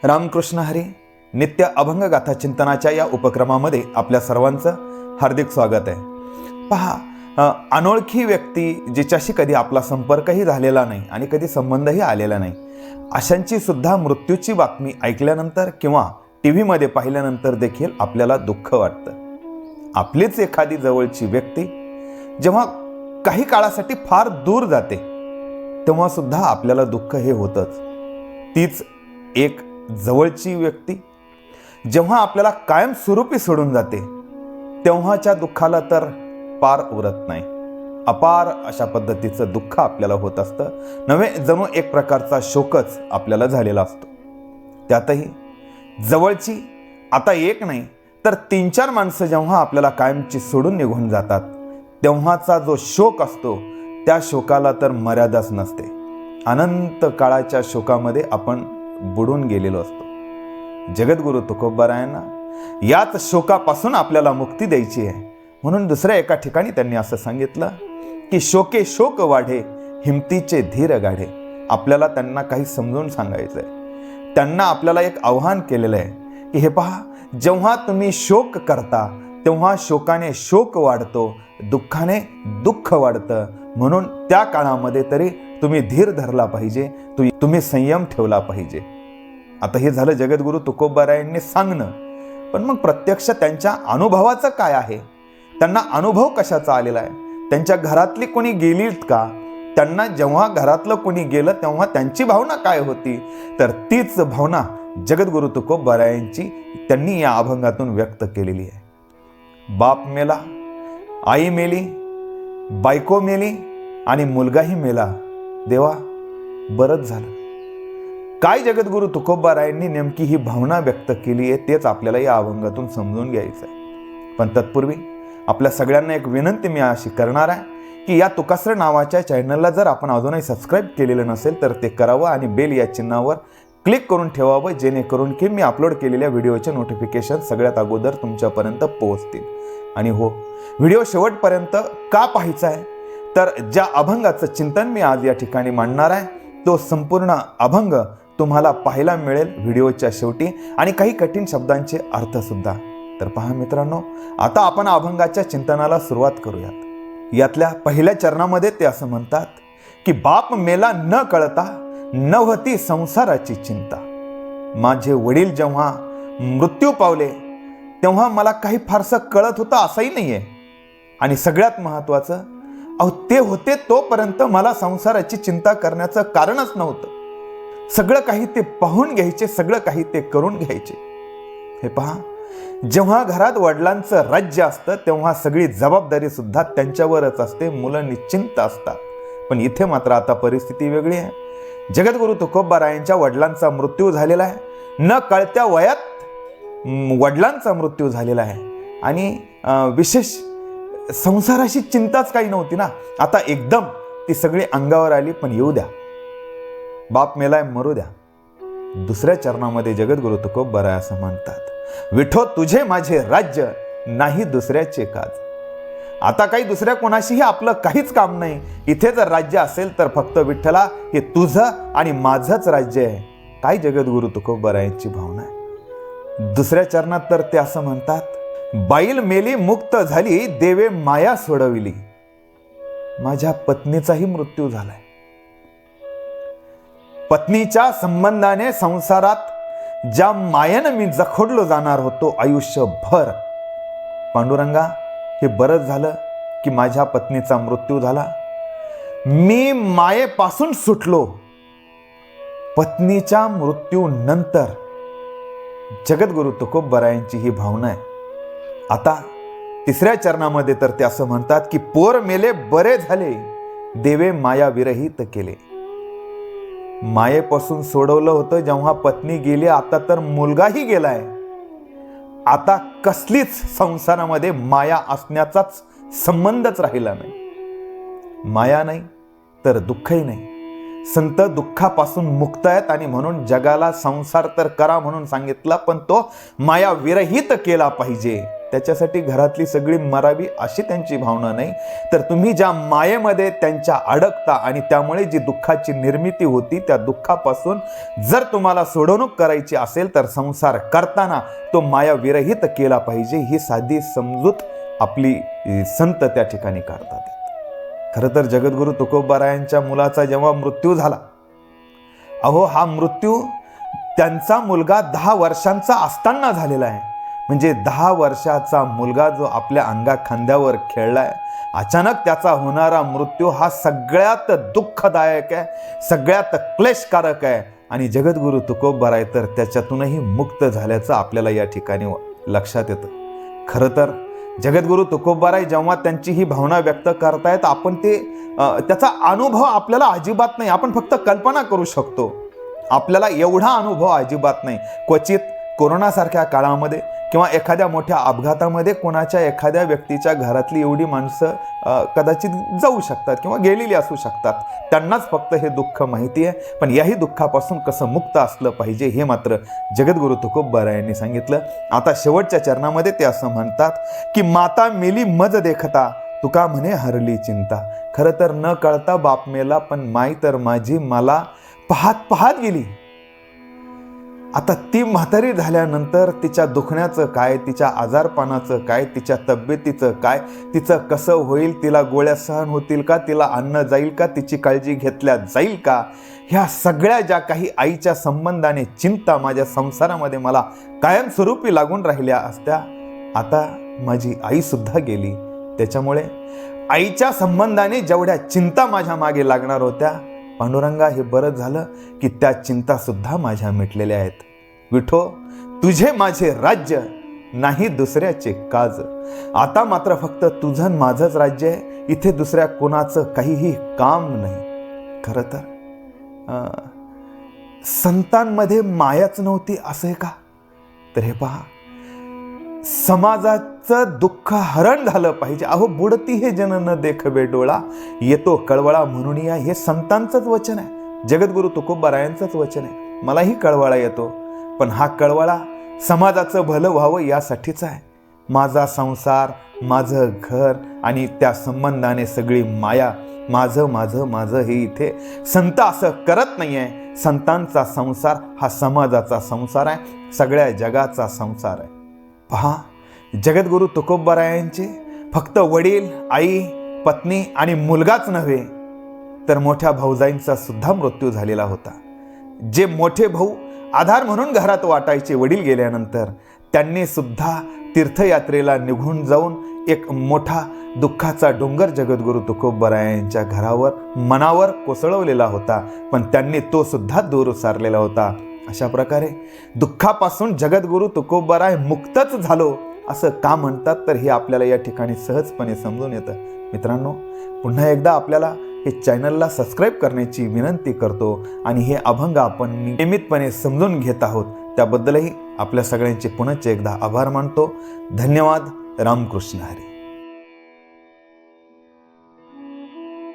रामकृष्ण हरी. नित्य अभंग गाथा चिंतनाच्या या उपक्रमामध्ये आपल्या सर्वांचं हार्दिक स्वागत आहे. पहा, अनोळखी व्यक्ती जिच्याशी कधी आपला संपर्कही झालेला नाही आणि कधी संबंधही आलेला नाही, अशांची सुद्धा मृत्यूची बातमी ऐकल्यानंतर किंवा टीव्हीमध्ये पाहिल्यानंतर देखील आपल्याला दुःख वाटतं. आपलीच एखादी जवळची व्यक्ती जेव्हा काही काळासाठी फार दूर जाते तेव्हा सुद्धा आपल्याला दुःख हे होतंच. तीच एक जवळची व्यक्ती जेव्हा आपल्याला कायमस्वरूपी सोडून जाते तेव्हाच्या दुःखाला तर पार उरत नाही. अपार अशा पद्धतीचं दुःख आपल्याला होत असतं. नव्हे, जणू एक प्रकारचा शोकच आपल्याला झालेला असतो. त्यातही जवळची आता एक नाही तर 3-4 माणसं जेव्हा आपल्याला कायमची सोडून निघून जातात तेव्हाचा जो शोक असतो त्या शोकाला तर मर्यादाच नसते. अनंत काळाच्या शोकामध्ये आपण बुडून गेलेलो असतो. जगद्गुरु तुकोबारायांना याच शोकापासून आपल्याला मुक्ती द्यायची आहे. म्हणून दुसऱ्या एका ठिकाणी त्यांनी असं सांगितलं की शोके शोक वाढे, हिमतीचे धीर गाढे. आपल्याला त्यांना काही समजून सांगायचं आहे. त्यांना आपल्याला एक आव्हान केलेलं आहे की हे पहा, जेव्हा तुम्ही शोक करता तेव्हा शोकाने शोक वाढतो, दुःखाने दुःख वाढतं. म्हणून त्या काळामध्ये तरी तुम्ही धीर धरला पाहिजे, तुम्ही संयम ठेवला पाहिजे. आता हे झालं जगद्गुरु तुकोबारायांनी सांगणं. पण मग प्रत्यक्ष त्यांच्या अनुभवाचं काय आहे? त्यांना अनुभव कशाचा आलेला आहे? त्यांच्या घरातली कोणी गेलीत का? त्यांना जेव्हा घरातलं कोणी गेलं तेव्हा त्यांची भावना काय होती? तर तीच भावना जगद्गुरु तुकोबारायांची त्यांनी या अभंगातून व्यक्त केलेली आहे. बाप मेला, आई मेली, बायको मेली आणि मुलगाही मेला. देवा, बरंच झालं. काय जगद्गुरु तुकोबारायांनी नेमकी ही भावना व्यक्त केली आहे तेच आपल्याला या अभंगातून समजून घ्यायचं आहे. पण तत्पूर्वी आपल्या सगळ्यांना एक विनंती मी अशी करणार आहे की या तुकाश्र नावाच्या चॅनलला जर आपण अजूनही सबस्क्राईब केलेलं नसेल तर ते करावं आणि बेल या चिन्हावर क्लिक करून ठेवावं, जेणेकरून की मी अपलोड केलेल्या व्हिडिओचे नोटिफिकेशन सगळ्यात अगोदर तुमच्यापर्यंत पोहोचतील. आणि हो, व्हिडिओ शेवटपर्यंत का पाहायचा आहे? तर ज्या अभंगाचं चिंतन मी आज या ठिकाणी मांडणार आहे तो संपूर्ण अभंग तुम्हाला पाहायला मिळेल व्हिडिओच्या शेवटी, आणि काही कठीण शब्दांचे अर्थ सुद्धा. तर पहा मित्रांनो, आता आपण अभंगाच्या चिंतनाला सुरुवात करूयात. यातल्या पहिल्या चरणामध्ये ते असं म्हणतात की बाप मेला न कळता नव्हती संसाराची चिंता. माझे वडील जेव्हा मृत्यू पावले तेव्हा मला काही फारसं कळत होतं असंही नाहीये. आणि सगळ्यात महत्वाचं, ते होते तोपर्यंत मला संसाराची चिंता करण्याचं कारणच नव्हतं. सगळं काही ते पाहून घ्यायचे, सगळं काही ते करून घ्यायचे. हे पहा, जेव्हा घरात वडिलांचं राज्य असतं तेव्हा सगळी जबाबदारी सुद्धा त्यांच्यावरच असते, मुलं निश्चिंत असतात. पण इथे मात्र आता परिस्थिती वेगळी आहे. जगद्गुरु तुकोबारायांच्या वडिलांचा मृत्यू झालेला आहे. न कळत्या वयात वडिलांचा मृत्यू झालेला आहे आणि विशेष संसाराची चिंताच काही नव्हती ना. आता एकदम ती सगळी अंगावर आली. पण येऊ द्या, बाप मेलाय, मरू द्या. दुसऱ्या चरणामध्ये जगद्गुरु तुकोबाराय असं म्हणतात, विठो तुझे माझे राज्य, नाही दुसऱ्याचे काज. आता काही दुसऱ्या कोणाशीही आपलं काहीच काम नाही. इथे जर राज्य असेल तर फक्त विठ्ठला, हे तुझं आणि माझंच राज्य आहे. काय जगद्गुरु तुकोबारायांची भावना आहे. दुसऱ्या चरणात तर ते असं म्हणतात, बाईल मेली मुक्त झाली, देवे माया सोडविली. माझ्या पत्नीचाही मृत्यू झालाय. पत्नीच्या संबंधाने संसारात ज्या मायेनं मी जखडलो जाणार होतो आयुष्यभर, पांडुरंगा हे बरंच झालं की माझ्या पत्नीचा मृत्यू झाला. मी मायेपासून सुटलो. पत्नीच्या मृत्यूनंतर जगद्गुरु तुकोबारायांची ही भावना आहे. आता तिसऱ्या चरणामध्ये तर ते असं म्हणतात की पोर मेले बरे झाले, देवे माया विरहित केले. मायेपासून सोडवलं होतं जेव्हा पत्नी गेली, आता तर मुलगाही गेलाय. आता कसलीच संसारामध्ये माया असण्याचाच संबंधच राहिला नाही. माया नाही तर दुःखही नाही. संत दुःखापासून मुक्त आहेत आणि म्हणून जगाला संसार तर करा म्हणून सांगितला, पण तो माया विरहित केला पाहिजे. त्याच्यासाठी घरातली सगळी मरावी अशी त्यांची भावना नाही, तर तुम्ही ज्या मायेमध्ये त्यांच्या अडकता आणि त्यामुळे जी दुःखाची निर्मिती होती, त्या दुःखापासून जर तुम्हाला सोडवणूक करायची असेल तर संसार करताना तो माया विरहित केला पाहिजे, ही साधी समजूत आपली संत त्या ठिकाणी काढतात. खरं तर जगद्गुरु तुकोबारायांच्या मुलाचा जेव्हा मृत्यू झाला, अहो हा मृत्यू त्यांचा मुलगा 10 वर्षांचा असताना झालेला आहे. म्हणजे 10 वर्षाचा मुलगा जो आपल्या अंगा खांद्यावर खेळलाय, अचानक त्याचा होणारा मृत्यू हा सगळ्यात दुःखदायक आहे, सगळ्यात क्लेशकारक आहे. आणि जगद्गुरु तुकोबाराय तर त्याच्यातूनही मुक्त झाल्याचं आपल्याला या ठिकाणी लक्षात येतं. खरं तर जगद्गुरु तुकोबाराय जेव्हा त्यांची ही भावना व्यक्त करतायत, आपण त्याचा अनुभव आपल्याला अजिबात नाही, आपण फक्त कल्पना करू शकतो. आपल्याला एवढा अनुभव अजिबात नाही. क्वचित कोरोनासारख्या काळामध्ये किंवा एखाद्या मोठ्या अपघातामध्ये कोणाच्या एखाद्या व्यक्तीच्या घरातली एवढी माणसं कदाचित जाऊ शकतात किंवा गेलेली असू शकतात, त्यांनाच फक्त हे दुःख माहिती आहे. पण याही दुःखापासून कसं मुक्त असलं पाहिजे हे मात्र जगद्गुरु तुकोबाराय यांनी सांगितलं. आता शेवटच्या चरणामध्ये ते असं म्हणतात की माता मेली मज देखता, तुका म्हणे हरली चिंता. खरं तर न कळता बाप मेला, पण माई तर माझी मला पाहत पाहत गेली. आता ती म्हातारी झाल्यानंतर तिच्या दुखण्याचं काय, तिच्या आजारपणाचं काय, तिच्या तब्येतीचं काय, तिचं कसं होईल, तिला गोळ्या सहन होतील का, तिला अन्न जाईल का, तिची काळजी घेतल्या जाईल का, ह्या सगळ्या ज्या काही आईच्या संबंधाने चिंता माझ्या संसारामध्ये मला कायमस्वरूपी लागून राहिल्या असत्या, आता माझी आई सुद्धा गेली. त्याच्यामुळे आईच्या संबंधाने जेवढ्या चिंता माझ्या मागे लागणार होत्या, पांडुरंगा हे बरं झालं की त्या चिंता सुद्धा माझ्या मिटलेल्या आहेत. विठो तुझे माझे राज्य, नाही दुसऱ्याचे काज. आता मात्र फक्त तुझं माझंच राज्य आहे, इथे दुसऱ्या कोणाचं काहीही काम नाही. खरं तर संतांमध्ये मायाच नव्हती असं आहे का? तर हे पहा, समाजाचं दुःख हरण झालं पाहिजे. अहो बुडती हे जन न देखवे डोळा, येतो कळवळा म्हणून या, हे संतांचंच वचन आहे, जगद्गुरु तुकोबारायांचंच वचन आहे. मलाही कळवळा येतो, पण हा कळवळा समाजाचं भलं व्हावं यासाठीच आहे. माझा संसार, माझं घर आणि त्या संबंधाने सगळी माया, माझं माझं माझं हे इथे संत असं करत नाही आहे. संतांचा संसार हा समाजाचा संसार आहे, सगळ्या जगाचा संसार आहे. पहा, जगद्गुरु तुकोबारायांचे फक्त वडील, आई, पत्नी आणि मुलगाच नव्हे, तर मोठ्या भाऊजाईंचा सुद्धा मृत्यू झालेला होता. जे मोठे भाऊ आधार म्हणून घरात वाटायचे वडील गेल्यानंतर, त्यांनी सुद्धा तीर्थयात्रेला निघून जाऊन एक मोठा दुःखाचा डोंगर जगद्गुरु तुकोबारायांच्या घरावर, मनावर कोसळवलेला होता, पण त्यांनी तो सुद्धा दूर सारलेला होता. अशा प्रकारे दुःखापासून जगद्गुरु तुकोबाराय मुक्तच झालो असं का म्हणतात, तर हे आपल्याला या ठिकाणी सहजपणे समजून येतं. मित्रांनो, पुन्हा एकदा आपल्याला हे चॅनलला सबस्क्राईब करण्याची विनंती करतो आणि हे अभंग आपण नियमितपणे समजून घेत आहोत, त्याबद्दलही आपल्या सगळ्यांचे पुनश्च एकदा आभार मानतो. धन्यवाद. रामकृष्ण हरी.